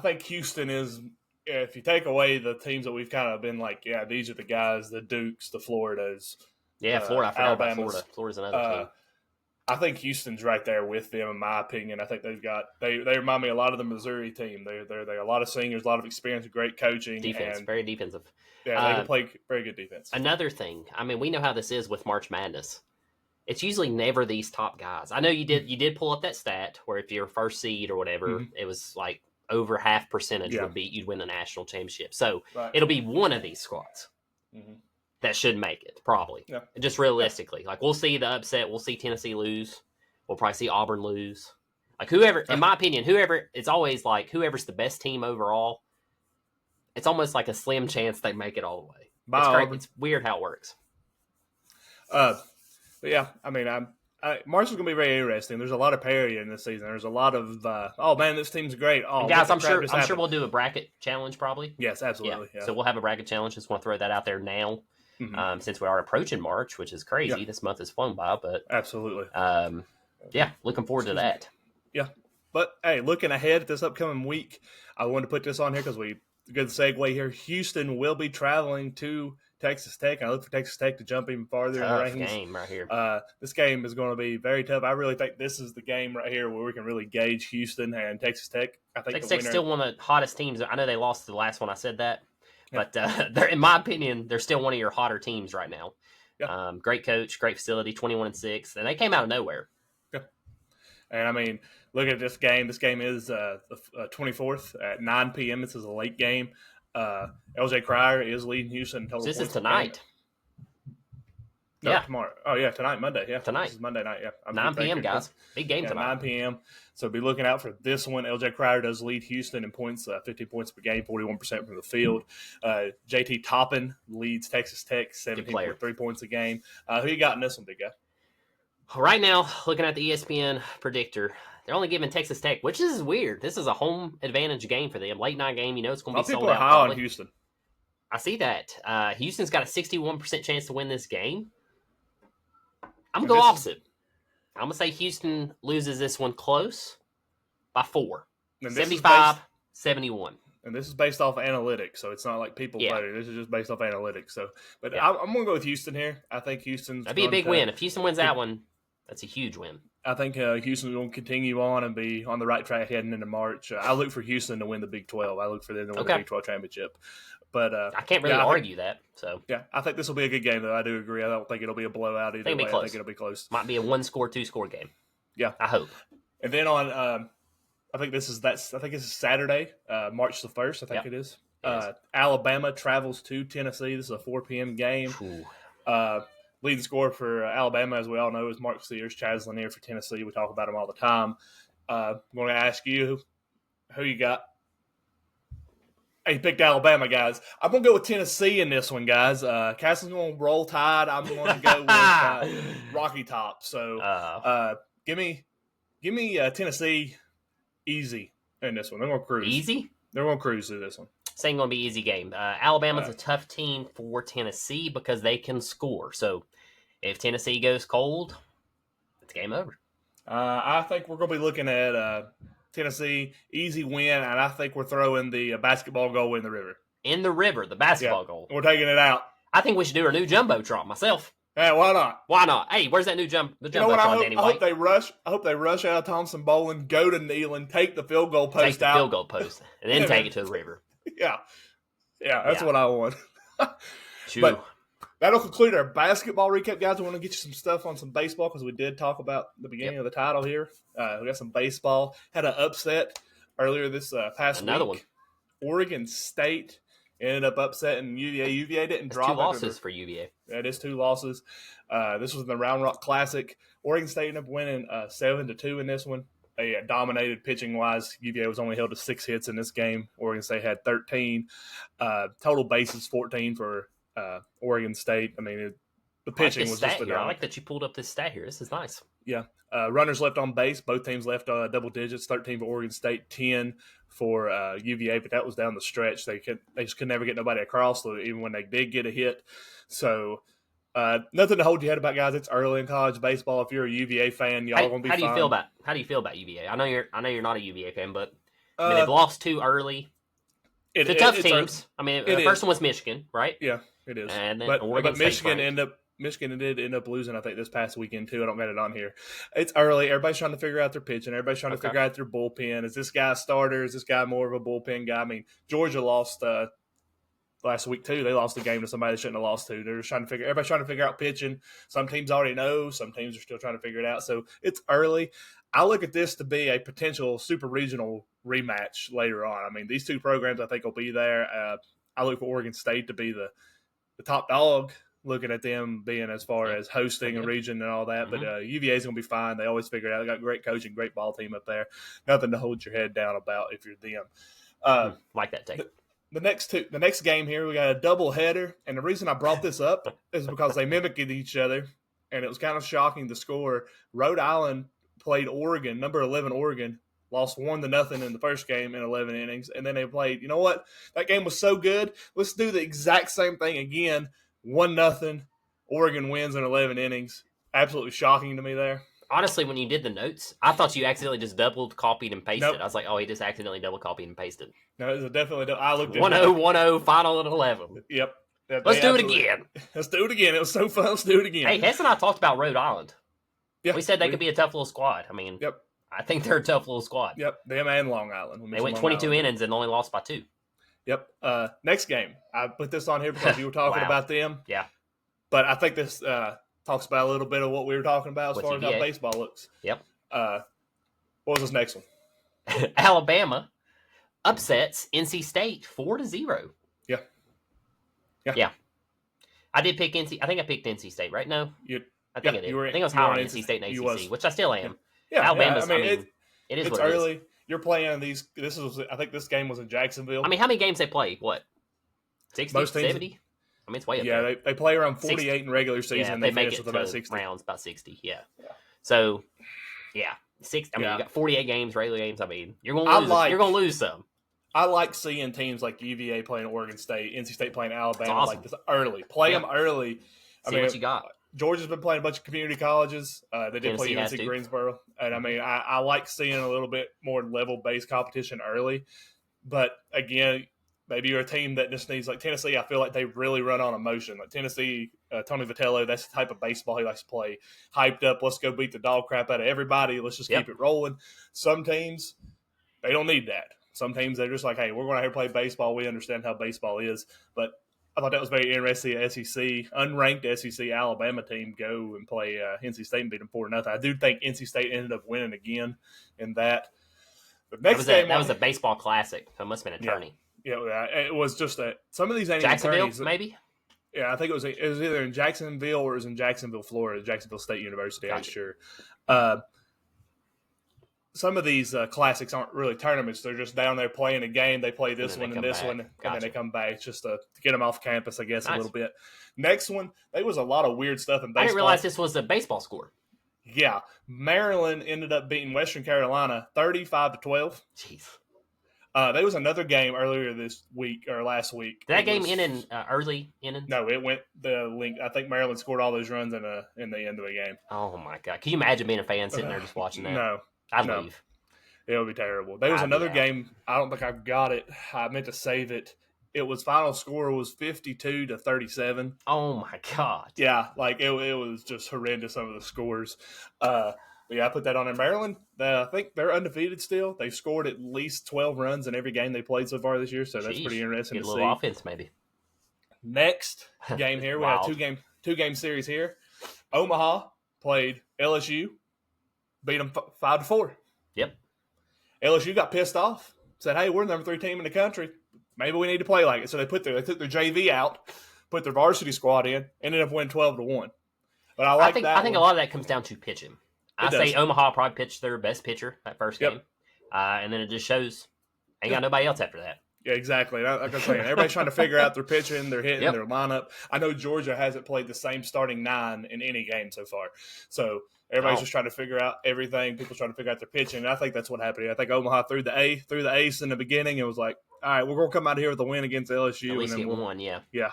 think Houston is. If you take away the teams that we've kind of been like, these are the guys, the Dukes, the Floridas. Florida. I forgot about Florida. Florida's another team. I think Houston's right there with them, in my opinion. I think they remind me a lot of the Missouri team. They're a lot of seniors, a lot of experience, great coaching, Defense, very defensive. Yeah, they can play very good defense. Another thing, I mean, we know how this is with March Madness. It's usually never these top guys. I know you did pull up that stat where if you're first seed or whatever, it was like over half percentage you'd win the national championship. So it'll be one of these squads that should make it, probably. Yeah. Just realistically. Like, we'll see the upset. We'll see Tennessee lose. We'll probably see Auburn lose. Like, whoever, in my opinion, it's always like whoever's the best team overall, it's almost like a slim chance they make it all the way. It's weird how it works. But yeah, I mean, March is going to be very interesting. There's a lot of parity in this season. There's a lot of, oh man, this team's great. Oh, guys, I'm sure we'll do a bracket challenge probably. Yes, absolutely. Yeah. So we'll have a bracket challenge. Just want to throw that out there now, since we are approaching March, which is crazy. Yeah. This month has flown by, but absolutely. Yeah, looking forward to that. Yeah, but hey, looking ahead at this upcoming week, I wanted to put this on here because good segue here. Houston will be traveling to Texas Tech. I look for Texas Tech to jump even farther tough in the rankings. Game right here. This game is going to be very tough. I really think this is the game right here where we can really gauge Houston and Texas Tech. I think Texas Tech's still one of the hottest teams. I know they lost the last one. I said that, but they're, in my opinion, they're still one of your hotter teams right now. Yeah. Great coach, great facility, 21-6, and they came out of nowhere. Yeah. And I mean, look at this game. This game is the 24th at 9 p.m. This is a late game. LJ Cryer is leading Houston in total points. This is tonight. No, tomorrow. Oh, yeah, tonight, Monday. Yeah, tonight. This is Monday night, yeah. 9 p.m., guys. Big game tonight. 9 p.m. So be looking out for this one. LJ Cryer does lead Houston in points, 15 points per game, 41% from the field. JT Toppin leads Texas Tech, 17.3 points a game. Who you got in this one, big guy? Right now, looking at the ESPN predictor, they're only giving Texas Tech, which is weird. This is a home advantage game for them. Late night game, it's going to be sold out. People are high on Houston. I see that. Houston's got a 61% chance to win this game. I'm going to go opposite. I'm going to say Houston loses this one close by 4. 75-71. And this is based off analytics, so it's not like people voting. This is just based off analytics. So, but I'm going to go with Houston here. I think Houston's that'd be a big win. If Houston wins that one, that's a huge win. I think Houston's going to continue on and be on the right track heading into March. I look for Houston to win the Big 12. I look for them to win the Big 12 championship. But I can't really argue that. So yeah, I think this will be a good game, though. I do agree. I don't think it'll be a blowout either way. I think it'll be close. Might be a 1-score, 2-score game. Yeah, I hope. And then on, I think this is Saturday, March the 1st. I think it is. Alabama travels to Tennessee. This is a 4 p.m. game. Leading scorer for Alabama, as we all know, is Mark Sears. Chaz Lanier for Tennessee. We talk about him all the time. I'm going to ask you who you got. Hey, you picked Alabama, guys. I'm going to go with Tennessee in this one, guys. Castle's going to roll Tide. I'm going to go with Rocky Top. So give me Tennessee easy in this one. They're going to cruise. Easy? They're going to cruise through this one. This ain't going to be an easy game. Alabama's a tough team for Tennessee because they can score. So if Tennessee goes cold, it's game over. I think we're going to be looking at Tennessee, easy win, and I think we're throwing the basketball goal in the river. In the river, the basketball goal. We're taking it out. I think we should do our new Jumbotron myself. Yeah, why not? Why not? Hey, where's that new Jumbotron, Danny White? I hope they rush out of Thompson Bowling, go to Neyland, take the field goal post take the field goal post, and then take it to the river. Yeah, that's what I want. Sure. But that'll conclude our basketball recap, guys. I want to get you some stuff on some baseball because we did talk about the beginning of the title here. We got some baseball. Had an upset earlier this past week. Another one. Oregon State ended up upsetting UVA. UVA didn't drop. 2 losses for UVA. That is 2 losses. This was the Round Rock Classic. Oregon State ended up winning 7-2 in this one. They dominated pitching-wise. UVA was only held to 6 hits in this game. Oregon State had 13. Total bases, 14 for Oregon State. I mean, the pitching was just phenomenal. I like that you pulled up this stat here. This is nice. Yeah. Runners left on base. Both teams left double digits. 13 for Oregon State, 10 for UVA, but that was down the stretch. They just could never get nobody across, even when they did get a hit. So nothing to hold your head about, guys. It's early in college baseball. If you're a UVA fan, y'all gonna be fine. How do you feel about UVA? I know you're not a UVA fan, but I mean, they've lost 2 early. They're tough teams. I mean, the first one was Michigan, right? Yeah, it is. And then but Michigan ended Michigan did end up losing, I think, this past weekend, too. I don't got it on here. It's early. Everybody's trying to figure out their pitching. Everybody's trying to figure out their bullpen. Is this guy a starter? Is this guy more of a bullpen guy? I mean, Georgia lost last week, too. They lost the game to somebody they shouldn't have lost to. They're just everybody's trying to figure out pitching. Some teams already know. Some teams are still trying to figure it out. So it's early. I look at this to be a potential super regional rematch later on. I mean, these two programs I think will be there. I look for Oregon State to be the top dog, looking at them being as far as hosting a region and all that. But UVA is going to be fine. They always figure it out. They got great coaching, great ball team up there. Nothing to hold your head down about if you're them. Like that take. The next game here, we got a double header. And the reason I brought this up is because they mimicked each other, and it was kind of shocking to score. Rhode Island played Oregon, number 11 Oregon, lost 1-0 in the first game in 11 innings. And then they played, you know what? That game was so good. Let's do the exact same thing again. 1-0. Oregon wins in 11 innings. Absolutely shocking to me there. Honestly, when you did the notes, I thought you accidentally just doubled, copied, and pasted. Nope. I was like, oh, he just accidentally double copied and pasted. No, it was definitely. I looked at 1-0, final at 11. Yep. Let's do it again. Let's do it again. It was so fun. Let's do it again. Hey, Hess and I talked about Rhode Island. Yeah, we said they could be a tough little squad. I mean, I think they're a tough little squad. Yep, them and Long Island. They went 22 innings and only lost by 2. Yep. Next game. I put this on here because you were talking about them. Yeah. But I think this talks about a little bit of what we were talking about as far as how baseball looks. Yep. What was this next one? Alabama upsets NC State 4-0. Yeah. I did pick NC. I think I picked NC State, right? No. I think I did. I think I was high on NC State and ACC, which I still am. Yeah, Alabama's. I mean, it is it's what early. It is. You're playing these. I think this game was in Jacksonville. I mean, how many games they play? What? 60, most teams, 70? I mean, it's way up there. Yeah, they play around 48 60. In regular season. Yeah, and they they make finish it with about 60 rounds, about 60. Yeah. So, yeah, you got 48 games, regular games. I mean, you're gonna lose. You're gonna lose some. I like seeing teams like UVA playing Oregon State, NC State playing Alabama awesome. like this early. Play them early. See what you got. Georgia's been playing a bunch of community colleges. They did play UNC Greensboro. And, I mean, I like seeing a little bit more level-based competition early. But, again, maybe you're a team that just needs – like Tennessee, I feel like they really run on emotion. Like Tennessee, Tony Vitello, that's the type of baseball he likes to play. Hyped up, let's go beat the dog crap out of everybody. Let's just keep it rolling. Some teams, they don't need that. Some teams, they're just like, hey, we're going to here play baseball. We understand how baseball is. But I thought that was very interesting. SEC, unranked SEC Alabama team go and play NC State and beat them 4-0. I do think NC State ended up winning again in that. The next that was a baseball classic. So it must have been a tourney. Yeah, it was just some of these ain't Jacksonville, tourneys, maybe? Yeah, I think it was either in Jacksonville or it was in Jacksonville, Florida, Jacksonville State University, Gotcha. I'm sure. Some of these classics aren't really tournaments. They're just down there playing a game. They play this one and this one, and then they come back just to get them off campus, I guess, a little bit. Next one, there was a lot of weird stuff in baseball. I didn't realize this was a baseball score. Yeah. Maryland ended up beating Western Carolina 35-12. Jeez. There was another game earlier this week or last week. Did that game end in early inning? No, it went the link. I think Maryland scored all those runs in the end of the game. Oh, my God. Can you imagine being a fan sitting there just watching that? No. I'd leave. It would be terrible. There was another game. I don't think I've got it. I meant to save it. It was final score was 52-37. Oh my God. Yeah, like it was just horrendous. Some of the scores. But yeah, I put that on in Maryland. I think they're undefeated still. They've scored at least 12 runs in every game they played so far this year. So that's pretty interesting to see. A little offense, maybe. Next game here, we have two game series here. Omaha played LSU, beat them 5-4. Yep. LSU got pissed off. Said, "Hey, we're the number 3 team in the country. Maybe we need to play like it." So they took their JV out, put their varsity squad in, ended up winning 12-1. But I think a lot of that comes down to pitching. I say Omaha probably pitched their best pitcher that first game, and then it just shows ain't got nobody else after that. Yeah, exactly. Like I'm saying, everybody's trying to figure out their pitching, their hitting, their lineup. I know Georgia hasn't played the same starting 9 in any game so far, so everybody's just trying to figure out everything. People trying to figure out their pitching. And I think that's what happened. I think Omaha threw the ace in the beginning and was like, all right, we're going to come out of here with a win against LSU. At least and then get one, yeah. Yeah.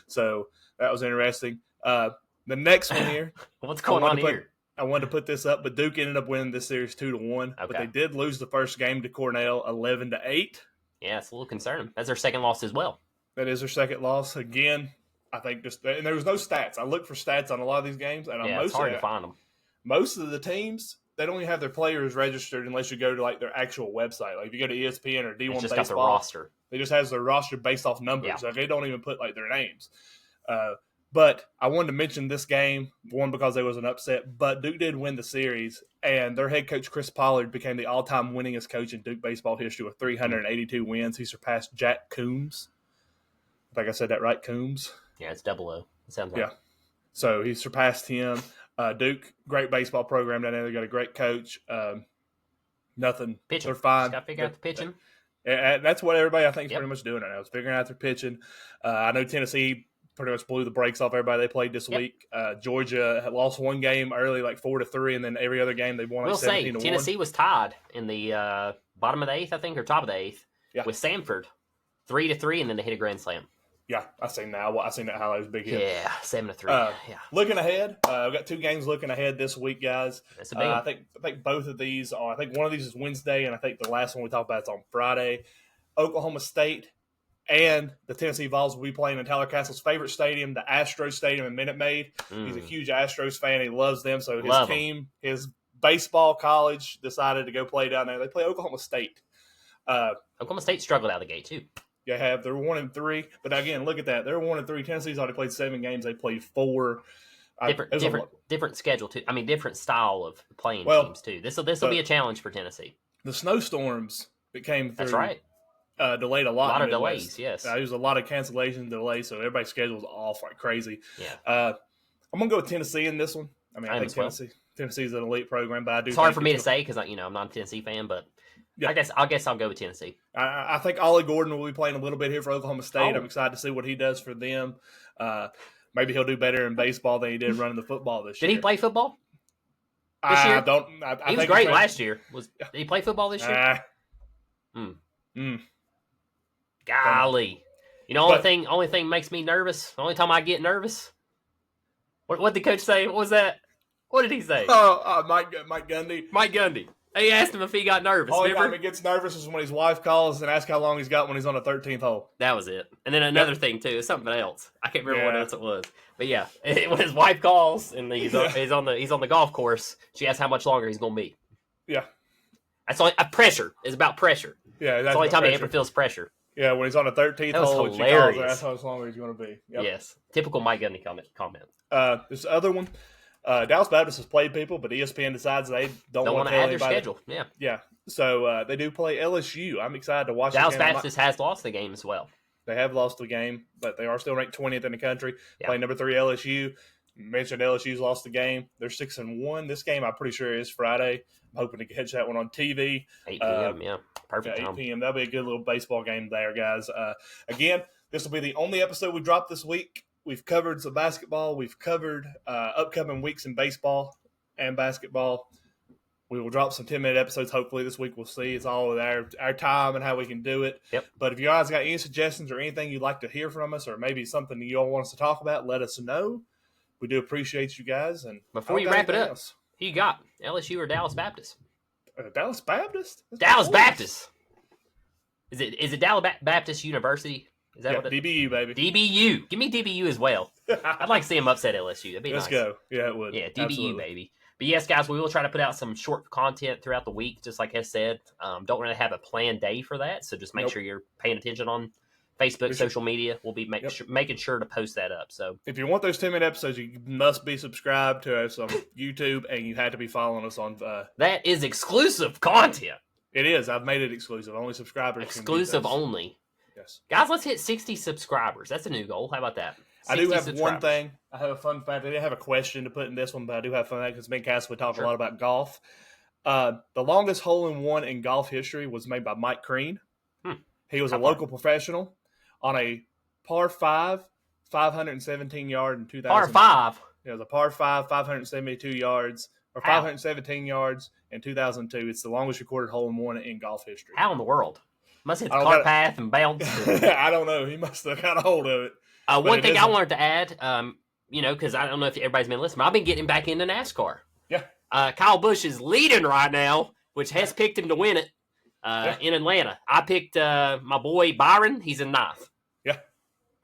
So that was interesting. The next one here. What's going on here? I wanted to put this up, but Duke ended up winning this series 2-1. Okay. But they did lose the first game to Cornell 11-8. Yeah, it's a little concerning. That's their second loss as well. That is their second loss. Again, I think and there was no stats. I looked for stats on a lot of these games, and it's hard to find them. Most of the teams, they don't even have their players registered unless you go to like their actual website. Like if you go to ESPN or D1 just Baseball, got the roster. They just has their roster based off numbers. Yeah. So they don't even put like their names. But I wanted to mention this game, one, because there was an upset, but Duke did win the series, and their head coach, Chris Pollard, became the all-time winningest coach in Duke baseball history with 382 wins. He surpassed Jack Coombs. I think I said that right, Coombs? Yeah, it's 00. It sounds right. Yeah. So he surpassed him. Duke, great baseball program down there. They got a great coach. Nothing. Pitching. They're fine. Just got to figure out the pitching. And that's what everybody, I think, is pretty much doing right now, is figuring out their pitching. I know Tennessee pretty much blew the brakes off everybody they played this week. Georgia had lost one game early, like 4-3, and then every other game they won like 17-1. Tennessee was tied in the bottom of the 8th, I think, or top of the 8th, with Samford, 3-3, and then they hit a grand slam. Yeah, I seen that. I seen that highlight. It was a big hit. Yeah, 7-3. Looking ahead, I've got 2 games looking ahead this week, guys. That's a big one. I think both of these are. I think one of these is Wednesday, and I think the last one we talk about is on Friday. Oklahoma State and the Tennessee Vols will be playing in Tyler Castle's favorite stadium, the Astros Stadium in Minute Maid. He's a huge Astros fan. He loves them. So his team, his baseball college, decided to go play down there. They play Oklahoma State. Oklahoma State struggled out of the gate, too. They're 1-3, but again, look at that. They're 1-3. Tennessee's already played 7 games. They played 4. Different schedule too. I mean, different style of playing teams too. This will be a challenge for Tennessee. The snowstorms that came through. That's right. Delayed a lot. A lot of delays. Yes. There was a lot of cancellations, delays, so everybody's schedule was off like crazy. Yeah. I'm gonna go with Tennessee in this one. I mean, I think Tennessee's an elite program, but I do. It's hard for me to say because I'm not a Tennessee fan, but. Yeah. I guess I'll go with Tennessee. I think Ollie Gordon will be playing a little bit here for Oklahoma State. I'm excited to see what he does for them. Maybe he'll do better in baseball than he did running the football this year. Did he play football this year? He was great last year. Did he play football this year? Golly. You know, only thing makes me nervous, the only time I get nervous, what did the coach say? What was that? What did he say? Mike Gundy. Mike Gundy. They asked him if he got nervous. Only time he gets nervous is when his wife calls and asks how long he's got when he's on the 13th hole. That was it. And then another thing, too, is something else. I can't remember what else it was. But, yeah, when his wife calls and he's on the golf course, she asks how much longer he's going to be. Yeah. That's all. Pressure is about pressure. Yeah, that's the only time he ever feels pressure. Yeah, when he's on the 13th hole, she calls, that's how long he's going to be. Yep. Yes. Typical Mike Gundy comment. This other one. Dallas Baptist has played people, but ESPN decides they don't want to add their schedule. Yeah. So they do play LSU. I'm excited to watch. Dallas Baptist has lost the game as well. They have lost the game, but they are still ranked 20th in the country. Playing number 3 LSU. Mentioned LSU's lost the game. They're 6-1. This game, I'm pretty sure, is Friday. I'm hoping to catch that one on TV. 8 p.m. Perfect 8 time. p.m. That'll be a good little baseball game there, guys. Again, this will be the only episode we drop this week. We've covered some basketball. We've covered upcoming weeks in baseball and basketball. We will drop some 10-minute episodes hopefully this week. We'll see. It's all with our time and how we can do it. Yep. But if you guys got any suggestions or anything you'd like to hear from us or maybe something you all want us to talk about, let us know. We do appreciate you guys. And before you wrap it up, who you got? LSU or Dallas Baptist? Dallas Baptist? Dallas Baptist. Is it Dallas Baptist University? Is that what DBU, baby. DBU. Give me DBU as well. I'd like to see him upset LSU. That'd be nice. Let's go. Yeah, it would. Yeah, DBU, Absolutely. baby. But yes, guys, we will try to put out some short content throughout the week, just like Hess said. Don't really have a planned day for that, so just make sure you're paying attention on Facebook, social media. We'll be making sure to post that up. So if you want those 10-minute episodes, you must be subscribed to us on YouTube, and you have to be following us on. That is exclusive content. It is. I've made it exclusive. Only subscribers. Exclusive only. Yes. Guys, let's hit 60 subscribers. That's a new goal. How about that? I do have one thing. I have a fun fact. I didn't have a question to put in this one, but I do have fun fact because me and Cass would talk a lot about golf. The longest hole-in-one in golf history was made by Mike Crean. He was a local professional on a par 5, 517 yard in 2000. Par 5? It was a par 5, 572 yards, or 517 yards in 2002. It's the longest recorded hole-in-one in golf history. How in the world? Must hit the cart path and bounce. I don't know. He must have got a hold of it. One thing I wanted to add, because I don't know if everybody's been listening, but I've been getting back into NASCAR. Yeah. Kyle Busch is leading right now, which has picked him to win it in Atlanta. I picked my boy Byron. He's in 9th. Yeah.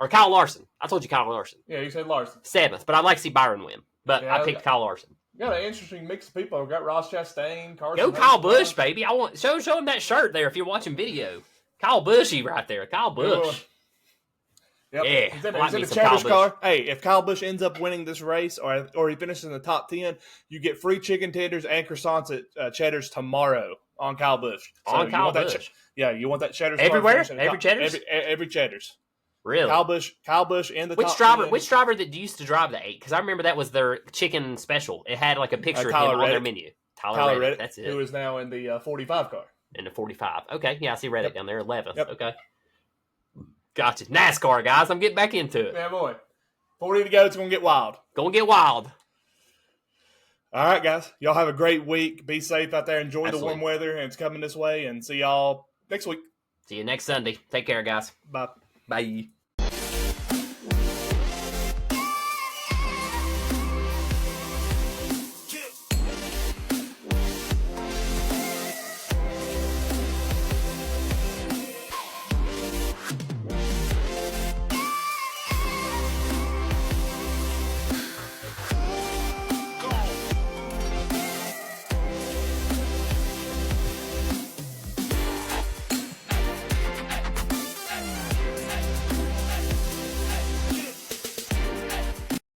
Or Kyle Larson. I told you Kyle Larson. Yeah, you said Larson. 7th, but I'd like to see Byron win. But I picked Kyle Larson. You got an interesting mix of people. We've got Ross Chastain, Carson. Go Kyle Busch, baby. I want show him that shirt there if you're watching video. Kyle Bushy right there. Kyle Busch. Yep. Yeah. He's in a Cheddar's car. Hey, if Kyle Busch ends up winning this race or he finishes in the top 10, you get free chicken tenders and croissants at Cheddar's tomorrow on Kyle Busch. So on Kyle Busch. You want that Cheddar's everywhere? Every Cheddar's? Every Cheddar's. Really? Kyle Busch in the which top driver? 10. Which driver that used to drive the 8? Because I remember that was their chicken special. It had like a picture of him on their menu. Tyler Reddick. That's it. Who is now in the 45 car. In the 45. Okay. Yeah, I see Reddick down there. 11th. Yep. Okay. Gotcha. NASCAR, guys. I'm getting back into it. Yeah, boy. 40 to go. It's going to get wild. Gonna get wild. All right, guys. Y'all have a great week. Be safe out there. Enjoy the warm weather. And it's coming this way. And see y'all next week. See you next Sunday. Take care, guys. Bye. Bye.